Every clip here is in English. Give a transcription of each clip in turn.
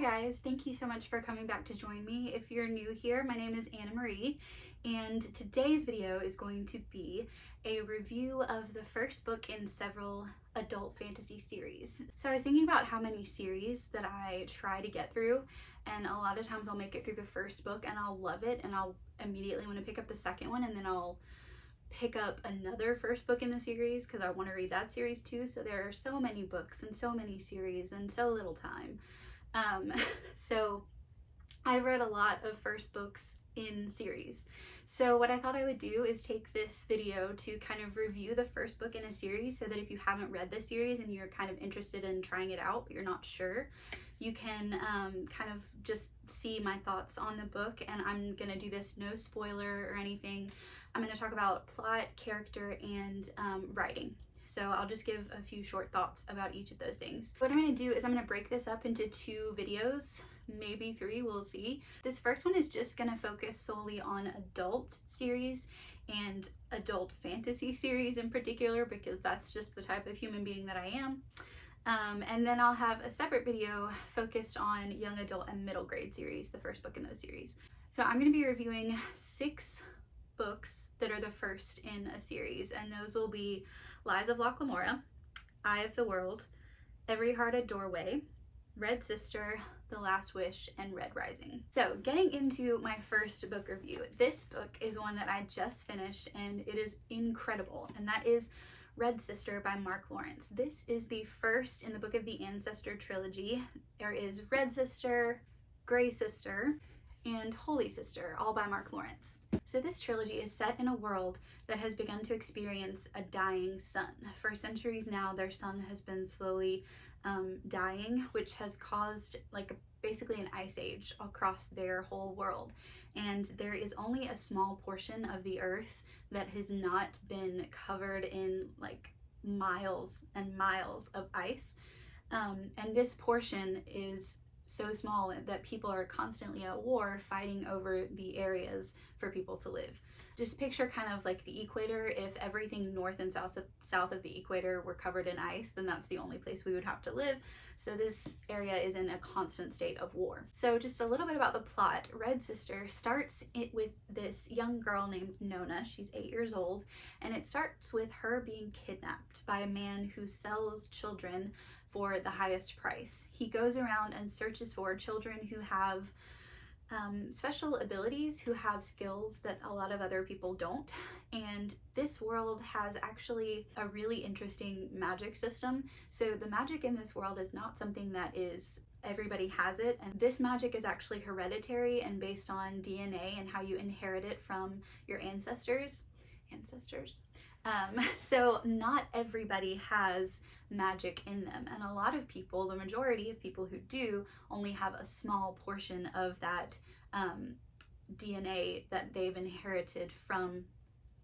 Hi guys, thank you so much for coming back to join me. If you're new here, my name is Anna Marie, and today's video is going to be a review of the first book in several adult fantasy series. So I was thinking about how many series that I try to get through, and a lot of times I'll make it through the first book and I'll love it and I'll immediately want to pick up the second one, and then I'll pick up another first book in the series because I want to read that series too. So there are so many books and so many series and so little time. So I've read a lot of first books in series. So what I thought I would do is take this video to kind of review the first book in a series, so that if you haven't read the series and you're kind of interested in trying it out, but you're not sure, you can kind of just see my thoughts on the book. And I'm gonna do this no spoiler or anything. I'm gonna talk about plot, character, and writing. So I'll just give a few short thoughts about each of those things. What I'm going to do is I'm going to break this up into 2 videos, maybe 3, we'll see. This first one is just going to focus solely on adult series and adult fantasy series in particular, because that's just the type of human being that I am. And then I'll have a separate video focused on young adult and middle grade series, the first book in those series. So I'm going to be reviewing 6 books that are the first in a series, and those will be Lies of Locke, Lamora, Eye of the World, Every Heart a Doorway, Red Sister, The Last Wish, and Red Rising. So getting into my first book review, this book is one that I just finished and it is incredible, and that is Red Sister by Mark Lawrence. This is the first in the Book of the Ancestor trilogy. There is Red Sister, Gray Sister, and Holy Sister, all by Mark Lawrence. So this trilogy is set in a world that has begun to experience a dying sun. For centuries now, their sun has been slowly dying, which has caused basically an ice age across their whole world. And there is only a small portion of the earth that has not been covered in miles and miles of ice. And this portion is so small that people are constantly at war fighting over the areas for people to live. Just picture kind of like the equator. If everything north and south of the equator were covered in ice, then that's the only place we would have to live. So this area is in a constant state of war. So just a little bit about the plot. Red Sister starts it with this young girl named Nona. She's 8 years old, and it starts with her being kidnapped by a man who sells children for the highest price. He goes around and searches for children who have special abilities, who have skills that a lot of other people don't. And this world has actually a really interesting magic system. So the magic in this world is not something that is everybody has it, and this magic is actually hereditary and based on DNA and how you inherit it from your ancestors. So not everybody has magic in them, and a lot of people, the majority of people who do, only have a small portion of that DNA that they've inherited from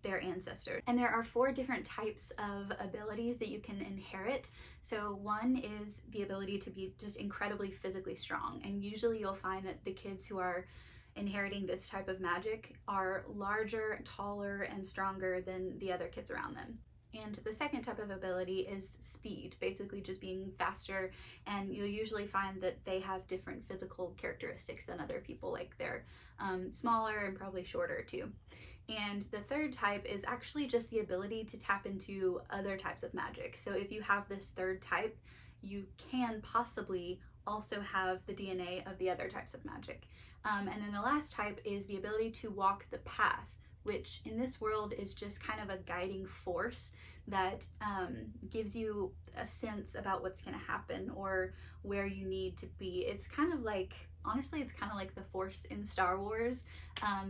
their ancestors. And there are 4 different types of abilities that you can inherit. So one is the ability to be just incredibly physically strong, and usually you'll find that the kids who are inheriting this type of magic are larger, taller, and stronger than the other kids around them. And the second type of ability is speed, basically just being faster, and you'll usually find that they have different physical characteristics than other people, like they're smaller and probably shorter too. And the third type is actually just the ability to tap into other types of magic. So if you have this third type, you can possibly also have the DNA of the other types of magic. And then the last type is the ability to walk the path, which in this world is just kind of a guiding force that gives you a sense about what's going to happen or where you need to be. It's kind of like, honestly, it's kind of like the Force in Star Wars,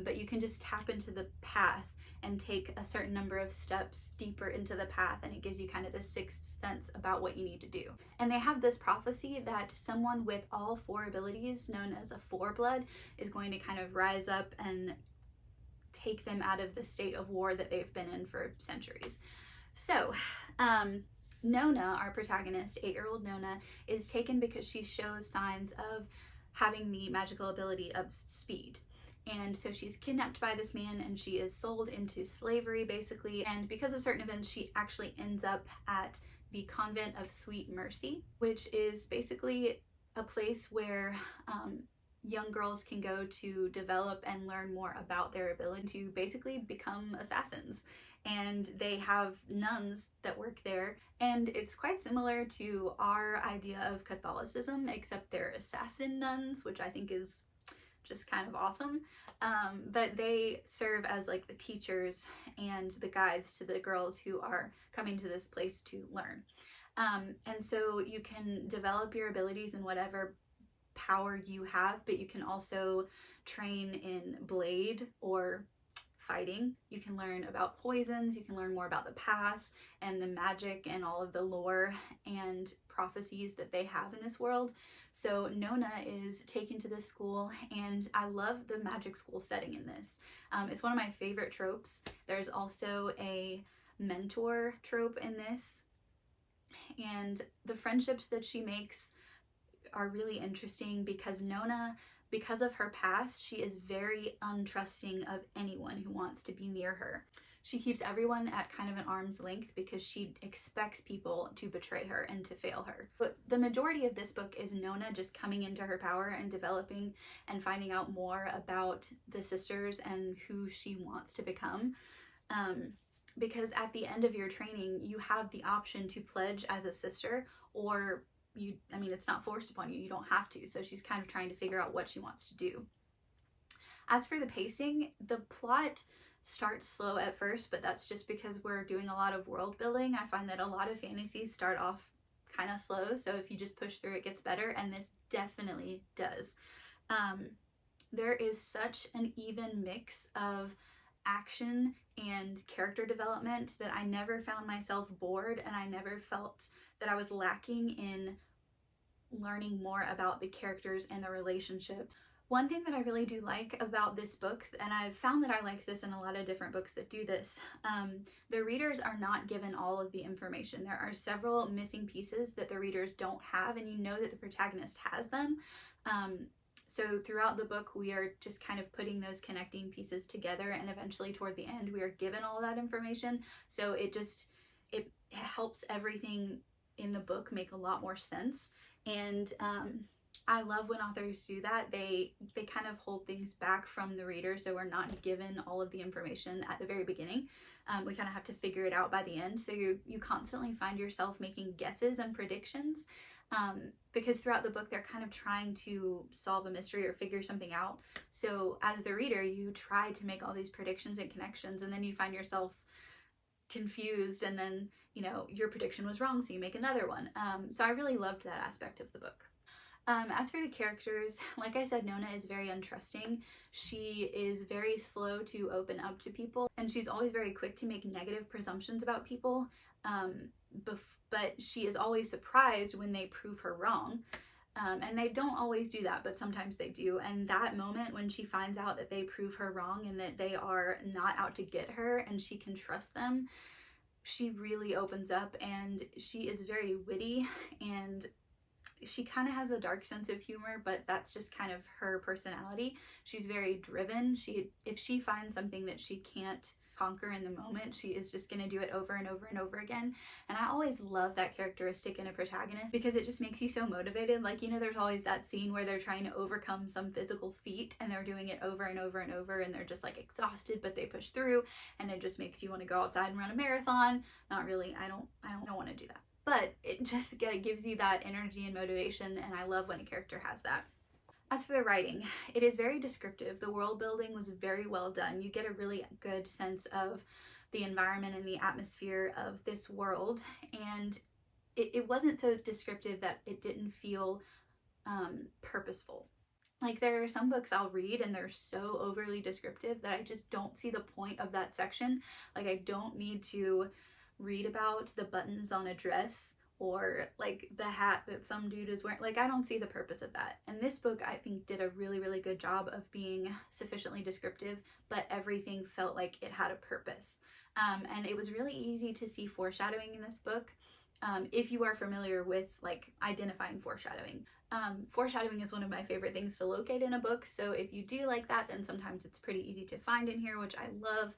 but you can just tap into the path and take a certain number of steps deeper into the path, and it gives you kind of this sixth sense about what you need to do. And they have this prophecy that someone with all 4 abilities, known as a 4-blood, is going to kind of rise up and take them out of the state of war that they've been in for centuries. So Nona, our protagonist, 8-year-old Nona, is taken because she shows signs of having the magical ability of speed. And so she's kidnapped by this man and she is sold into slavery, basically. And because of certain events, she actually ends up at the Convent of Sweet Mercy, which is basically a place where young girls can go to develop and learn more about their ability to basically become assassins. And they have nuns that work there, and it's quite similar to our idea of Catholicism, except they're assassin nuns, which I think is just kind of awesome. But they serve as like the teachers and the guides to the girls who are coming to this place to learn. And so you can develop your abilities in whatever power you have, but you can also train in blade or fighting. You can learn about poisons, you can learn more about the path and the magic and all of the lore and prophecies that they have in this world. So Nona is taken to this school, and I love the magic school setting in this. It's one of my favorite tropes. There's also a mentor trope in this, and the friendships that she makes are really interesting because Nona, because of her past, she is very untrusting of anyone who wants to be near her. She keeps everyone at kind of an arm's length because she expects people to betray her and to fail her. But the majority of this book is Nona just coming into her power and developing and finding out more about the sisters and who she wants to become. Because at the end of your training, you have the option to pledge as a sister, or it's not forced upon you. You don't have to. So she's kind of trying to figure out what she wants to do. As for the pacing, the plot starts slow at first, but that's just because we're doing a lot of world building. I find that a lot of fantasies start off kind of slow, so if you just push through, it gets better, and this definitely does. There is such an even mix of action and character development that I never found myself bored, and I never felt that I was lacking in learning more about the characters and the relationships. One thing that I really do like about this book, and I've found that I like this in a lot of different books that do this, the readers are not given all of the information. There are several missing pieces that the readers don't have, and you know that the protagonist has them. So throughout the book, we are just kind of putting those connecting pieces together, and eventually toward the end, we are given all that information. So it helps everything in the book make a lot more sense. And I love when authors do that. They kind of hold things back from the reader, so we're not given all of the information at the very beginning. We kind of have to figure it out by the end. So you constantly find yourself making guesses and predictions, because throughout the book, they're kind of trying to solve a mystery or figure something out. So as the reader, you try to make all these predictions and connections, and then you find yourself confused, and then, your prediction was wrong, so you make another one. So I really loved that aspect of the book. As for the characters, like I said, Nona is very untrusting. She is very slow to open up to people, and she's always very quick to make negative presumptions about people, but she is always surprised when they prove her wrong. And they don't always do that, but sometimes they do. And that moment when she finds out that they prove her wrong and that they are not out to get her and she can trust them, she really opens up, and she is very witty, and she kind of has a dark sense of humor, but that's just kind of her personality. She's very driven. If she finds something that she can't conquer in the moment, she is just going to do it over and over and over again. And I always love that characteristic in a protagonist because it just makes you so motivated. Like, there's always that scene where they're trying to overcome some physical feat and they're doing it over and over and over, and they're just like exhausted, but they push through, and it just makes you want to go outside and run a marathon. Not really. I don't want to do that. But it just gives you that energy and motivation, and I love when a character has that. As for the writing, it is very descriptive. The world building was very well done. You get a really good sense of the environment and the atmosphere of this world, and it wasn't so descriptive that it didn't feel purposeful. Like, there are some books I'll read and they're so overly descriptive that I just don't see the point of that section. Like, I don't need to read about the buttons on a dress or like the hat that some dude is wearing. Like, I don't see the purpose of that. And this book, I think, did a really, really good job of being sufficiently descriptive, but everything felt like it had a purpose. And it was really easy to see foreshadowing in this book. If you are familiar with like identifying foreshadowing. Foreshadowing is one of my favorite things to locate in a book, so if you do like that, then sometimes it's pretty easy to find in here, which I love.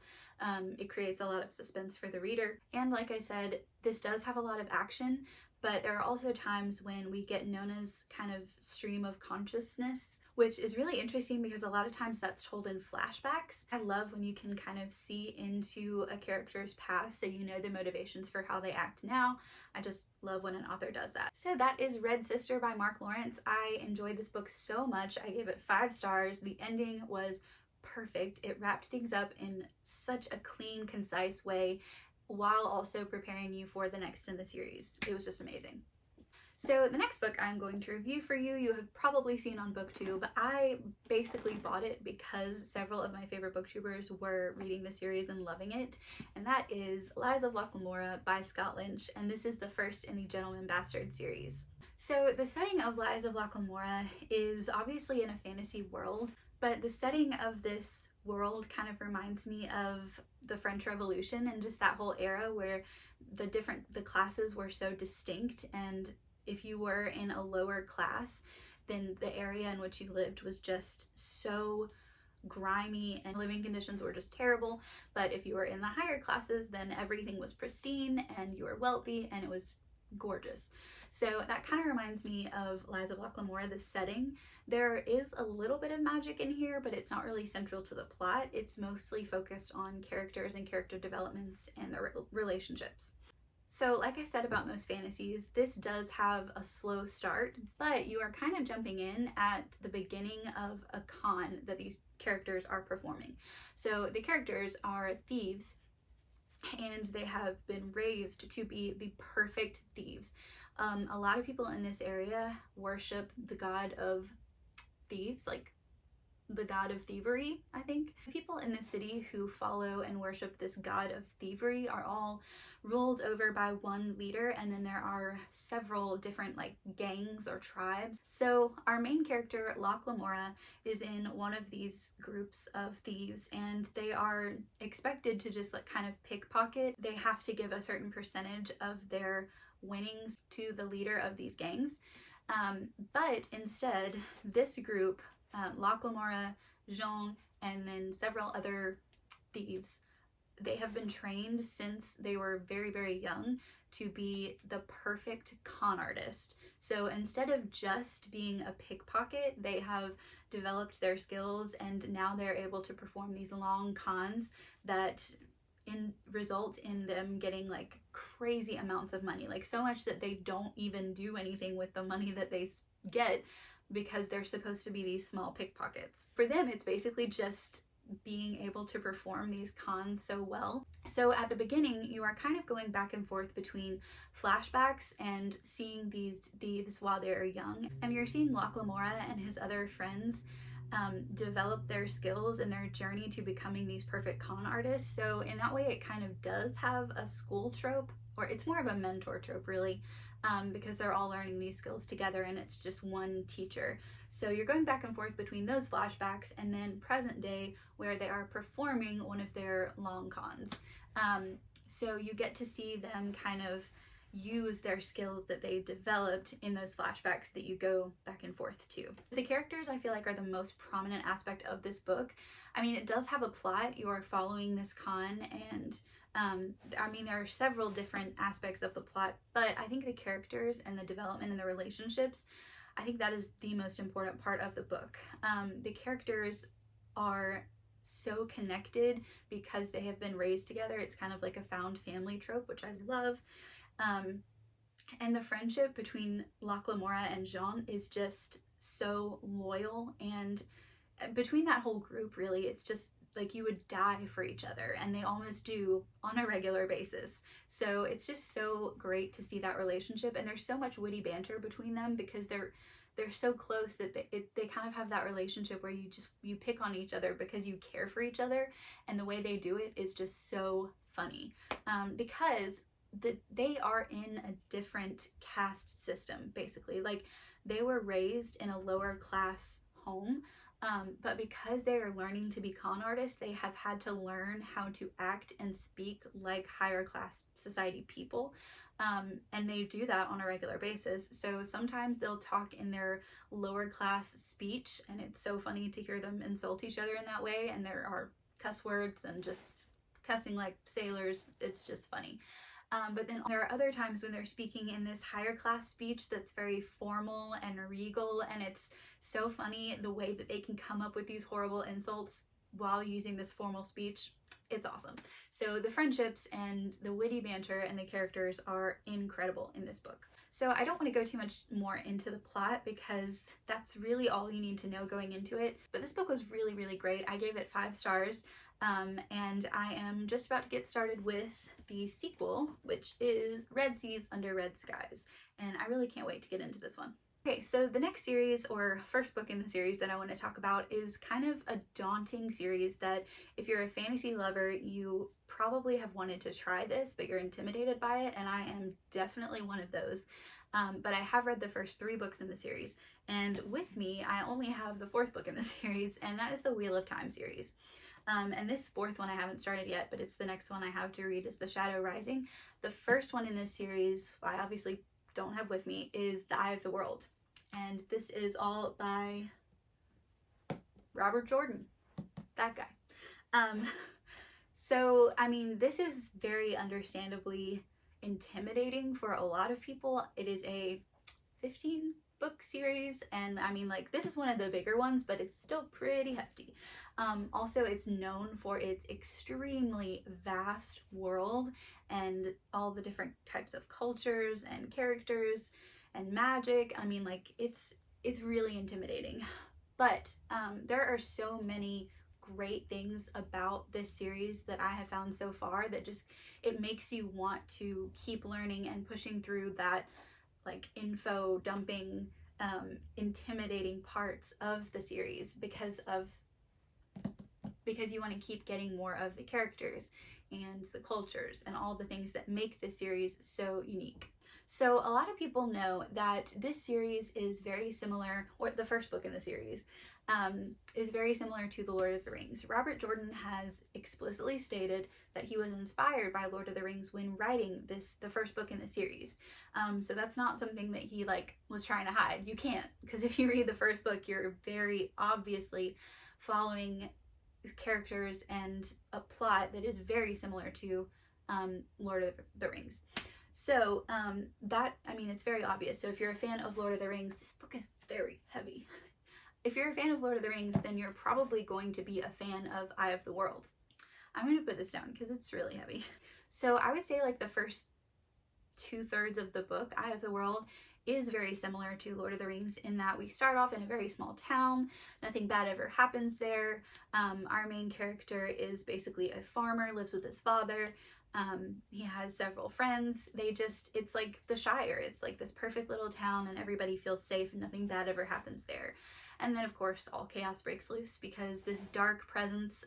It creates a lot of suspense for the reader. And like I said, this does have a lot of action, but there are also times when we get Nona's kind of stream of consciousness, which is really interesting because a lot of times that's told in flashbacks. I love when you can kind of see into a character's past so you know the motivations for how they act now. I just love when an author does that. So that is Red Sister by Mark Lawrence. I enjoyed this book so much. I gave it 5 stars. The ending was perfect. It wrapped things up in such a clean, concise way while also preparing you for the next in the series. It was just amazing. So the next book I'm going to review for you have probably seen on BookTube. I basically bought it because several of my favorite booktubers were reading the series and loving it, and that is Lies of Lamora by Scott Lynch, and this is the first in the Gentleman Bastard series. So the setting of Lies of Lamora is obviously in a fantasy world, but the setting of this world kind of reminds me of the French Revolution and just that whole era where the classes were so distinct, and if you were in a lower class, then the area in which you lived was just so grimy and living conditions were just terrible. But if you were in the higher classes, then everything was pristine and you were wealthy and it was gorgeous. So that kind of reminds me of Lies of Lamora, the setting. There is a little bit of magic in here, but it's not really central to the plot. It's mostly focused on characters and character developments and their relationships. So like I said about most fantasies, this does have a slow start, but you are kind of jumping in at the beginning of a con that these characters are performing. So the characters are thieves, and they have been raised to be the perfect thieves. A lot of people in this area worship the god of thieves, like the god of thievery, I think. The people in the city who follow and worship this god of thievery are all ruled over by one leader, and then there are several different like gangs or tribes. So our main character, Locke Lamora, is in one of these groups of thieves, and they are expected to just like kind of pickpocket. They have to give a certain percentage of their winnings to the leader of these gangs. But instead, this group, Locke Lamora, Jean, and then several other thieves, they have been trained since they were very, very young to be the perfect con artist. So instead of just being a pickpocket, they have developed their skills, and now they're able to perform these long cons that result in them getting like crazy amounts of money, like so much that they don't even do anything with the money that they get because they're supposed to be these small pickpockets. For them, it's basically just being able to perform these cons so well. So at the beginning, you are kind of going back and forth between flashbacks and seeing these thieves while they're young, and you're seeing Locke Lamora and his other friends develop their skills and their journey to becoming these perfect con artists. So in that way, it kind of does have a school trope, or it's more of a mentor trope really, because they're all learning these skills together and it's just one teacher. So you're going back and forth between those flashbacks and then present day where they are performing one of their long cons. So you get to see them kind of use their skills that they developed in those flashbacks that you go back and forth to. The characters, I feel like, are the most prominent aspect of this book. I mean, it does have a plot. You are following this con, and I mean, there are several different aspects of the plot, but I think the characters and the development and the relationships, I think that is the most important part of the book. The characters are so connected because they have been raised together. It's kind of like a found family trope, which I love. And the friendship between Locke Lamora and Jean is just so loyal, and between that whole group, really, it's just like you would die for each other, and they almost do on a regular basis. So it's just so great to see that relationship, and there's so much witty banter between them because they're so close that they kind of have that relationship where you pick on each other because you care for each other, and the way they do it is just so funny, because they are in a different caste system, basically. Like, they were raised in a lower class home, but because they are learning to be con artists, they have had to learn how to act and speak like higher class society people, and they do that on a regular basis. So sometimes they'll talk in their lower class speech, and it's so funny to hear them insult each other in that way, and there are cuss words and just cussing like sailors. It's just funny. But then there are other times when they're speaking in this higher class speech that's very formal and regal, and it's so funny the way that they can come up with these horrible insults while using this formal speech. It's awesome. So the friendships and the witty banter and the characters are incredible in this book. So I don't want to go too much more into the plot because that's really all you need to know going into it. But this book was really, really great. I gave it 5 stars. And I am just about to get started with the sequel, which is Red Seas Under Red Skies. And I really can't wait to get into this one. Okay, so the next series, or first book in the series that I want to talk about, is kind of a daunting series that if you're a fantasy lover, you probably have wanted to try this, but you're intimidated by it, and I am definitely one of those. But I have read the first 3 books in the series, and with me, I only have the 4th book in the series, and that is the Wheel of Time series. And this 4th one I haven't started yet, but it's the next one I have to read, is The Shadow Rising. The first one in this series, I obviously don't have with me, is The Eye of the World. And this is all by Robert Jordan, that guy. So, I mean, this is very understandably intimidating for a lot of people. It is a 15 book series, and I mean, like, this is one of the bigger ones, but it's still pretty hefty. Also, it's known for its extremely vast world and all the different types of cultures and characters and magic. I mean, like, it's really intimidating. But there are so many great things about this series that I have found so far that just, it makes you want to keep learning and pushing through that, like, info dumping, intimidating parts of the series because you want to keep getting more of the characters and the cultures and all the things that make this series so unique. So a lot of people know that this series is very similar, or the first book in the series, is very similar to The Lord of the Rings. Robert Jordan has explicitly stated that he was inspired by Lord of the Rings when writing the first book in the series. So that's not something that he, like, was trying to hide. You can't, because if you read the first book, you're very obviously following characters and a plot that is very similar to Lord of the Rings. So that, I mean, it's very obvious. So if you're a fan of Lord of the Rings, this book is very heavy. If you're a fan of Lord of the Rings, then you're probably going to be a fan of Eye of the World. I'm going to put this down because it's really heavy. So I would say, like, the first 2/3 of the book, Eye of the World, is very similar to Lord of the Rings in that we start off in a very small town. Nothing bad ever happens there. Our main character is basically a farmer, lives with his father. He has several friends. It's like the Shire. It's like this perfect little town and everybody feels safe and nothing bad ever happens there. And then, of course, all chaos breaks loose because this dark presence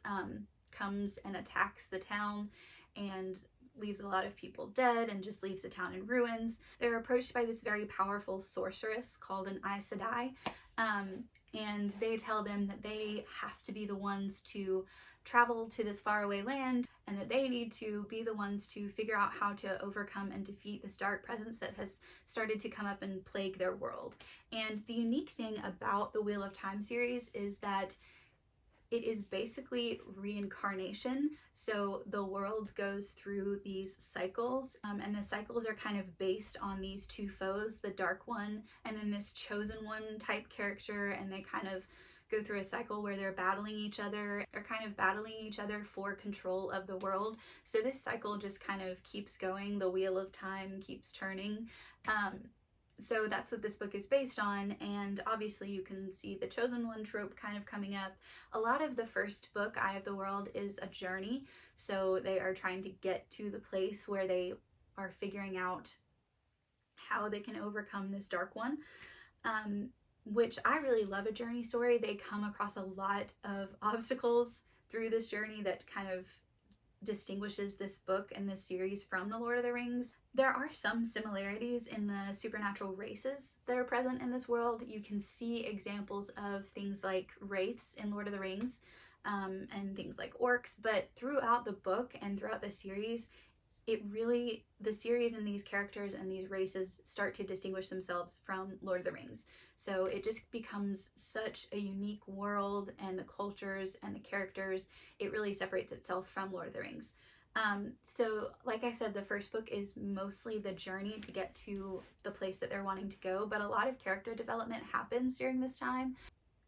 comes and attacks the town and leaves a lot of people dead and just leaves the town in ruins. They're approached by this very powerful sorceress called an Aes Sedai, and they tell them that they have to be the ones to travel to this faraway land and that they need to be the ones to figure out how to overcome and defeat this dark presence that has started to come up and plague their world. And the unique thing about the Wheel of Time series is that it is basically reincarnation. So the world goes through these cycles, and the cycles are kind of based on these 2 foes, the dark one and then this chosen one type character, and they kind of go through a cycle where they're battling each other. They're kind of battling each other for control of the world. So this cycle just kind of keeps going. The Wheel of Time keeps turning. So that's what this book is based on, and obviously you can see the chosen one trope kind of coming up. A lot of the first book, Eye of the World, is a journey. So they are trying to get to the place where they are figuring out how they can overcome this dark one. Which I really love a journey story. They come across a lot of obstacles through this journey that kind of distinguishes this book and this series from The Lord of the Rings. There are some similarities in the supernatural races that are present in this world. You can see examples of things like wraiths in Lord of the Rings, and things like orcs, but throughout the book and throughout the series, the series and these characters and these races start to distinguish themselves from Lord of the Rings. So it just becomes such a unique world, and the cultures and the characters, it really separates itself from Lord of the Rings. So like I said, the first book is mostly the journey to get to the place that they're wanting to go, but a lot of character development happens during this time,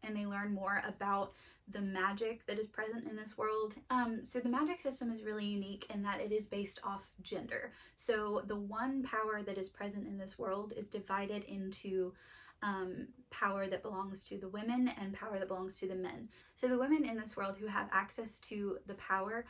and they learn more about the magic that is present in this world. So the magic system is really unique in that it is based off gender. So the one power that is present in this world is divided into power that belongs to the women and power that belongs to the men. So the women in this world who have access to the power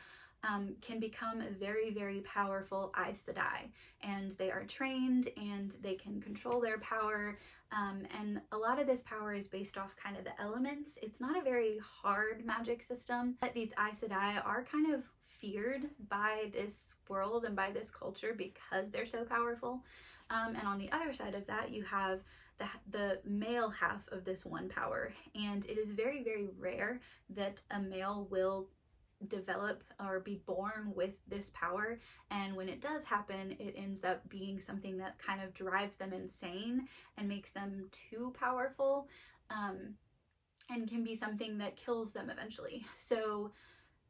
can become very, very powerful Aes Sedai, and they are trained and they can control their power. And a lot of this power is based off kind of the elements. It's not a very hard magic system, but these Aes Sedai are kind of feared by this world and by this culture because they're so powerful. And on the other side of that, you have the male half of this one power, and it is very, very rare that a male will develop or be born with this power, and when it does happen, it ends up being something that kind of drives them insane and makes them too powerful, and can be something that kills them eventually. So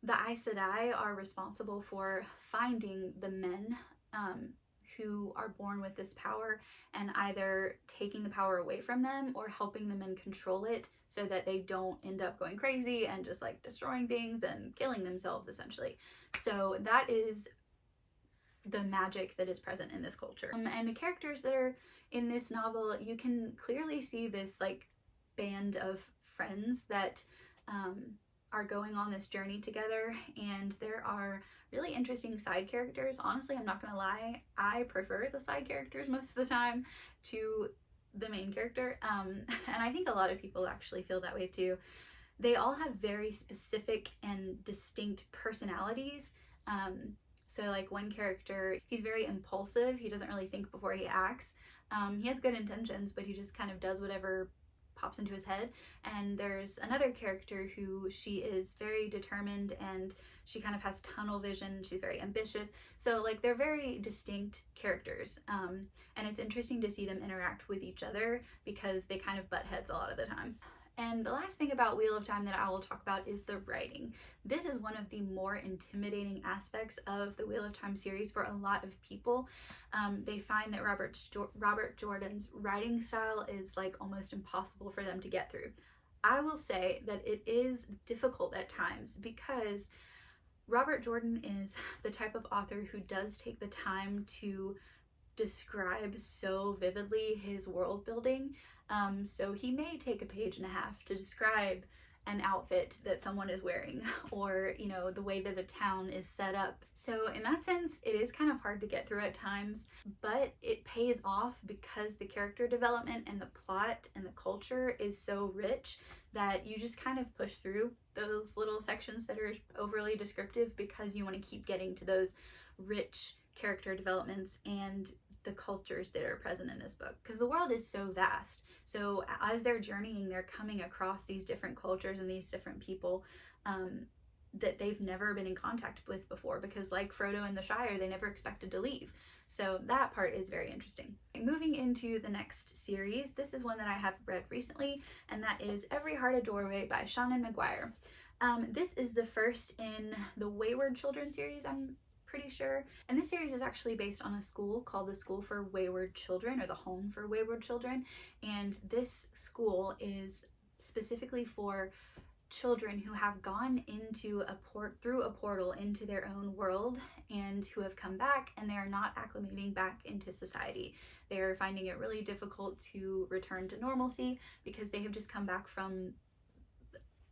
the Aes Sedai are responsible for finding the men who are born with this power and either taking the power away from them or helping them and control it so that they don't end up going crazy and just like destroying things and killing themselves essentially. So that is the magic that is present in this culture. And the characters that are in this novel, you can clearly see this like band of friends that are going on this journey together, and there are really interesting side characters. Honestly, I'm not gonna lie, I prefer the side characters most of the time to the main character, and I think a lot of people actually feel that way too. They all have very specific and distinct personalities. So like one character, he's very impulsive, he doesn't really think before he acts. He has good intentions, but he just kind of does whatever pops into his head. And there's another character who she is very determined and she kind of has tunnel vision, she's very ambitious. So like they're very distinct characters, and it's interesting to see them interact with each other because they kind of butt heads a lot of the time. And the last thing about Wheel of Time that I will talk about is the writing. This is one of the more intimidating aspects of the Wheel of Time series for a lot of people. They find that Robert Jordan's writing style is like almost impossible for them to get through. I will say that it is difficult at times because Robert Jordan is the type of author who does take the time to describe so vividly his world building. So he may take a page and a half to describe an outfit that someone is wearing, or you know, the way that a town is set up. So in that sense, it is kind of hard to get through at times, but it pays off because the character development and the plot and the culture is so rich that you just kind of push through those little sections that are overly descriptive because you want to keep getting to those rich character developments and the cultures that are present in this book, because the world is so vast. So as they're journeying, they're coming across these different cultures and these different people that they've never been in contact with before, because like Frodo and the Shire, they never expected to leave. So that part is very interesting. Moving into the next series, this is one that I have read recently, and that is Every Heart a Doorway by Seanan McGuire. This is the first in the Wayward Children series, I'm pretty sure. And this series is actually based on a school called the School for Wayward Children, or the Home for Wayward Children. And this school is specifically for children who have gone into through a portal into their own world and who have come back and they are not acclimating back into society. They are finding it really difficult to return to normalcy because they have just come back from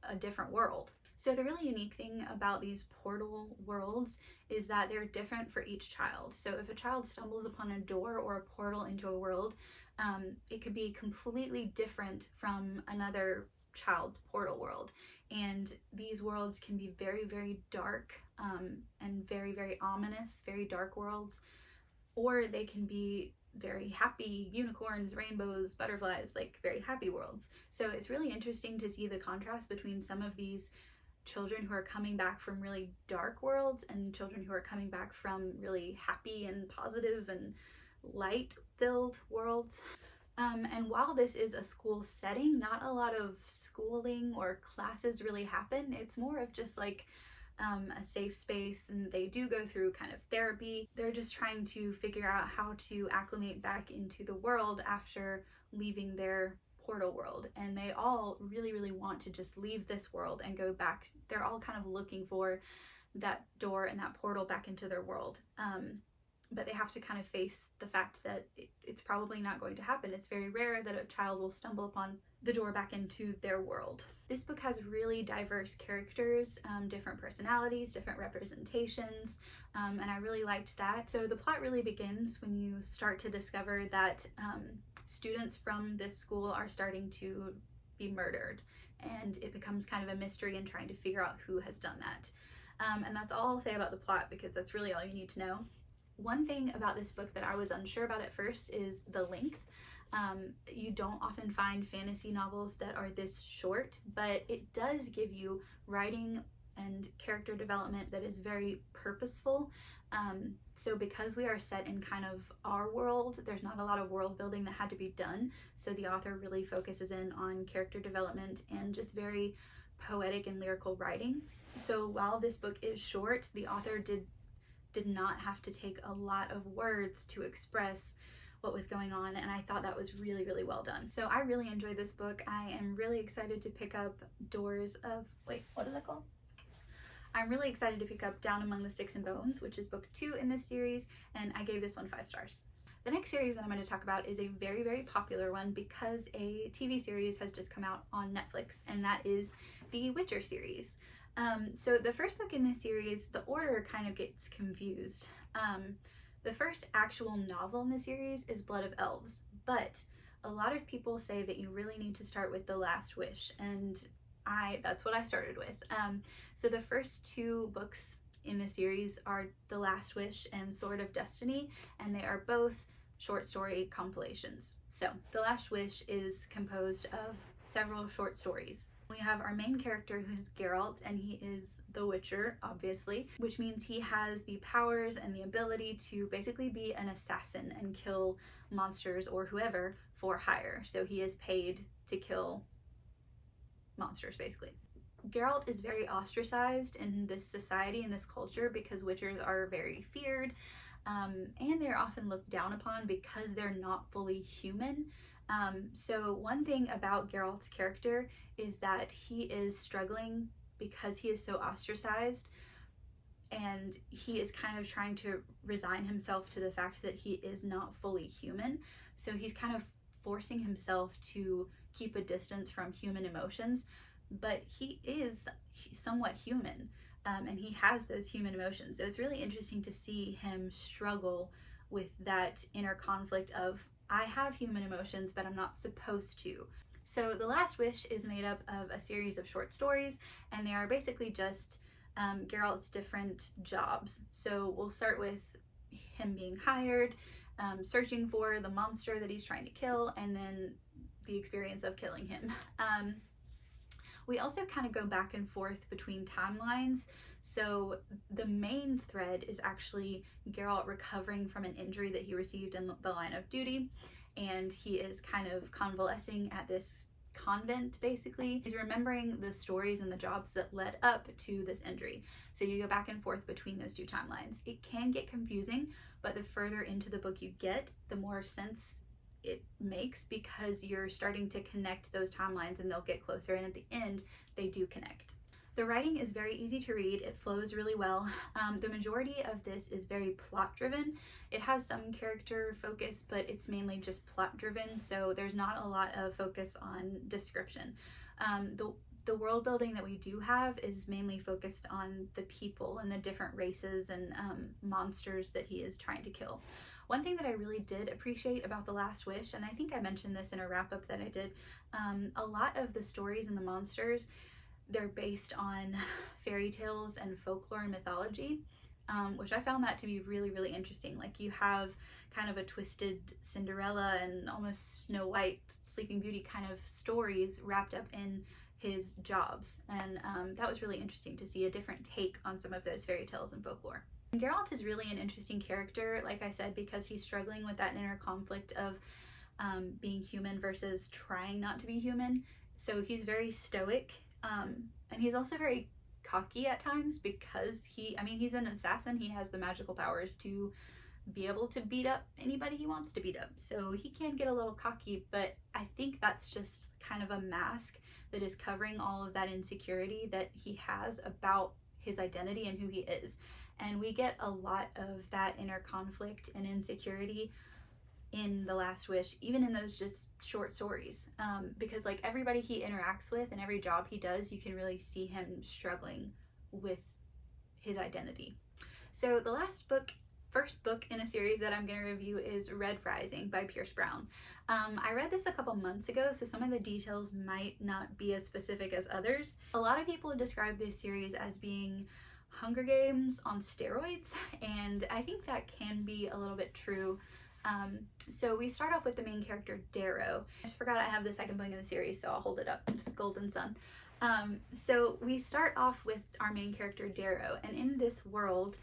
a different world. So the really unique thing about these portal worlds is that they're different for each child. So if a child stumbles upon a door or a portal into a world, it could be completely different from another child's portal world. And these worlds can be very, very dark and very, very ominous, very dark worlds, or they can be very happy, unicorns, rainbows, butterflies, like very happy worlds. So it's really interesting to see the contrast between some of these children who are coming back from really dark worlds and children who are coming back from really happy and positive and light-filled worlds. And while this is a school setting, not a lot of schooling or classes really happen. It's more of just like a safe space, and they do go through kind of therapy. They're just trying to figure out how to acclimate back into the world after leaving their portal world, and they all really want to just leave this world and go back. They're all kind of looking for that door and that portal back into their world, but they have to kind of face the fact that it's probably not going to happen. It's very rare that a child will stumble upon the door back into their world. This book has really diverse characters, different personalities, different representations, and I really liked that. So the plot really begins when you start to discover that students from this school are starting to be murdered, and it becomes kind of a mystery in trying to figure out who has done that. And that's all I'll say about the plot, because that's really all you need to know. One thing about this book that I was unsure about at first is the length. You don't often find fantasy novels that are this short, but it does give you writing and character development that is very purposeful. So because we are set in kind of our world, there's not a lot of world building that had to be done. So the author really focuses in on character development and just very poetic and lyrical writing. So while this book is short, the author did not have to take a lot of words to express what was going on, and I thought that was really well done. So I really enjoyed this book. I am really excited to pick up what is that called? I'm really excited to pick up Down Among the Sticks and Bones, which is book 2 in this series, and I gave this one 5 stars. The next series that I'm going to talk about is a very popular one because a TV series has just come out on Netflix, and that is the Witcher series. So the first book in this series, the order kind of gets confused. The first actual novel in the series is Blood of Elves, but a lot of people say that you really need to start with The Last Wish, and that's what I started with. So the first 2 books in the series are The Last Wish and Sword of Destiny, and they are both short story compilations. So The Last Wish is composed of several short stories. We have our main character, who's Geralt, and he is the Witcher, obviously, which means he has the powers and the ability to basically be an assassin and kill monsters or whoever for hire. So he is paid to kill monsters, basically. Geralt is very ostracized in this society, in this culture, because Witchers are very feared, and they're often looked down upon because they're not fully human. So one thing about Geralt's character is that he is struggling because he is so ostracized, and he is kind of trying to resign himself to the fact that he is not fully human. So he's kind of forcing himself to keep a distance from human emotions, but he is somewhat human, and he has those human emotions. So it's really interesting to see him struggle with that inner conflict of, I have human emotions, but I'm not supposed to. So The Last Wish is made up of a series of short stories, and they are basically just Geralt's different jobs. So we'll start with him being hired, searching for the monster that he's trying to kill, and then the experience of killing him. We also kind of go back and forth between timelines. So the main thread is actually Geralt recovering from an injury that he received in the line of duty, and he is kind of convalescing at this convent, basically. He's remembering the stories and the jobs that led up to this injury. So you go back and forth between those 2 timelines. It can get confusing, but the further into the book you get, the more sense it makes, because you're starting to connect those timelines and they'll get closer, and at the end they do connect. The writing is very easy to read. It flows really well. The majority of this is very plot driven. It has some character focus, but it's mainly just plot driven, so there's not a lot of focus on description. The world building that we do have is mainly focused on the people and the different races and monsters that he is trying to kill. One thing that I really did appreciate about The Last Wish, and I think I mentioned this in a wrap-up that I did, a lot of the stories and the monsters, they're based on fairy tales and folklore and mythology, which I found that to be really interesting. Like, you have kind of a twisted Cinderella and almost Snow White, Sleeping Beauty kind of stories wrapped up in his jobs, and that was really interesting to see a different take on some of those fairy tales and folklore. And Geralt is really an interesting character, like I said, because he's struggling with that inner conflict of being human versus trying not to be human. So he's very stoic, and he's also very cocky at times because he's an assassin. He has the magical powers to be able to beat up anybody he wants to beat up. So he can get a little cocky, but I think that's just kind of a mask that is covering all of that insecurity that he has about his identity and who he is. And we get a lot of that inner conflict and insecurity in The Last Wish, even in those just short stories, because like everybody he interacts with and every job he does, you can really see him struggling with his identity. So the first book in a series that I'm going to review is Red Rising by Pierce Brown. I read this a couple months ago, so some of the details might not be as specific as others. A lot of people describe this series as being Hunger Games on steroids, and I think that can be a little bit true. So we start off with the main character, Darrow. I just forgot I have the second book in the series, so I'll hold it up. It's Golden Sun. So we start off with our main character, Darrow, and in this world,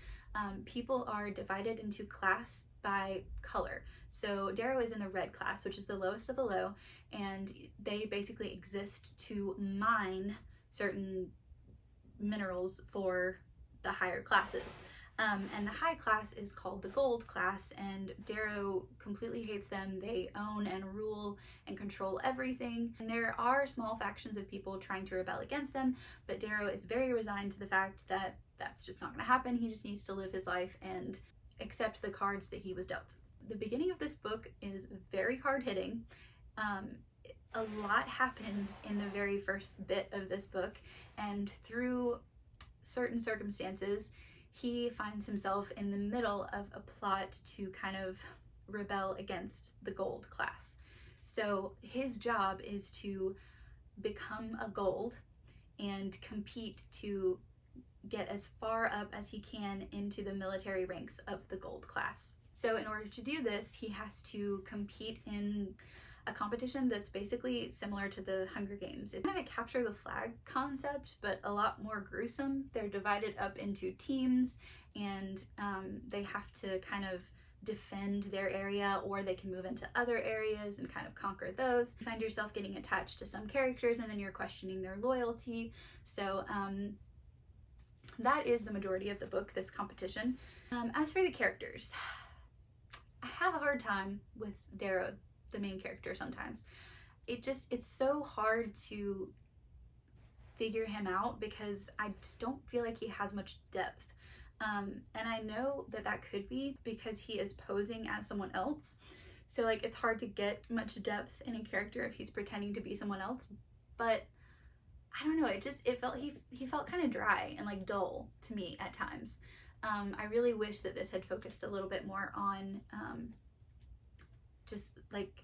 people are divided into class by color. So Darrow is in the red class, which is the lowest of the low, and they basically exist to mine certain minerals for the higher classes. And the high class is called the gold class, and Darrow completely hates them. They own and rule and control everything. And there are small factions of people trying to rebel against them, but Darrow is very resigned to the fact that that's just not going to happen. He just needs to live his life and accept the cards that he was dealt. The beginning of this book is very hard-hitting. A lot happens in the very first bit of this book, and through certain circumstances, he finds himself in the middle of a plot to kind of rebel against the gold class. So his job is to become a gold and compete to get as far up as he can into the military ranks of the gold class. So in order to do this, he has to compete in a competition that's basically similar to the Hunger Games. It's kind of a capture the flag concept, but a lot more gruesome. They're divided up into teams, and they have to kind of defend their area, or they can move into other areas and kind of conquer those. You find yourself getting attached to some characters, and then you're questioning their loyalty. So that is the majority of the book, this competition. As for the characters, I have a hard time with Darrow, the main character, sometimes. It's so hard to figure him out because I just don't feel like he has much depth. And I know that that could be because he is posing as someone else. So like it's hard to get much depth in a character if he's pretending to be someone else. But I don't know, he felt kind of dry and like dull to me at times. I really wish that this had focused a little bit more on just like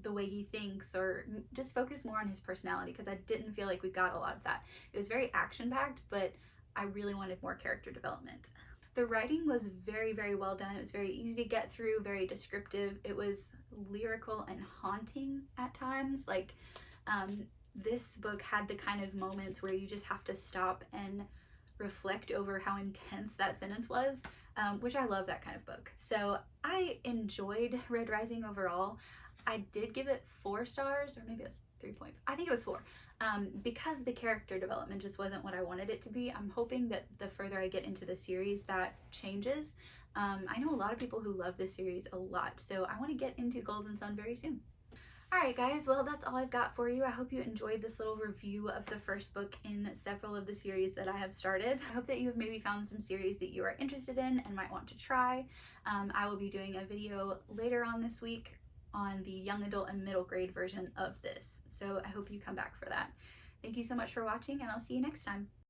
the way he thinks, or just focus more on his personality, because I didn't feel like we got a lot of that. It was very action-packed, but I really wanted more character development. The writing was very, very well done. It was very easy to get through, very descriptive. It was lyrical and haunting at times. Like this book had the kind of moments where you just have to stop and reflect over how intense that sentence was, which I love that kind of book. So I enjoyed Red Rising overall. I did give it 4 stars, or maybe it was 3.5. I think it was 4, because the character development just wasn't what I wanted it to be. I'm hoping that the further I get into the series, that changes. I know a lot of people who love this series a lot, so I want to get into Golden Sun very soon. Alright guys, well that's all I've got for you. I hope you enjoyed this little review of the first book in several of the series that I have started. I hope that you have maybe found some series that you are interested in and might want to try. I will be doing a video later on this week on the young adult and middle grade version of this. So I hope you come back for that. Thank you so much for watching, and I'll see you next time.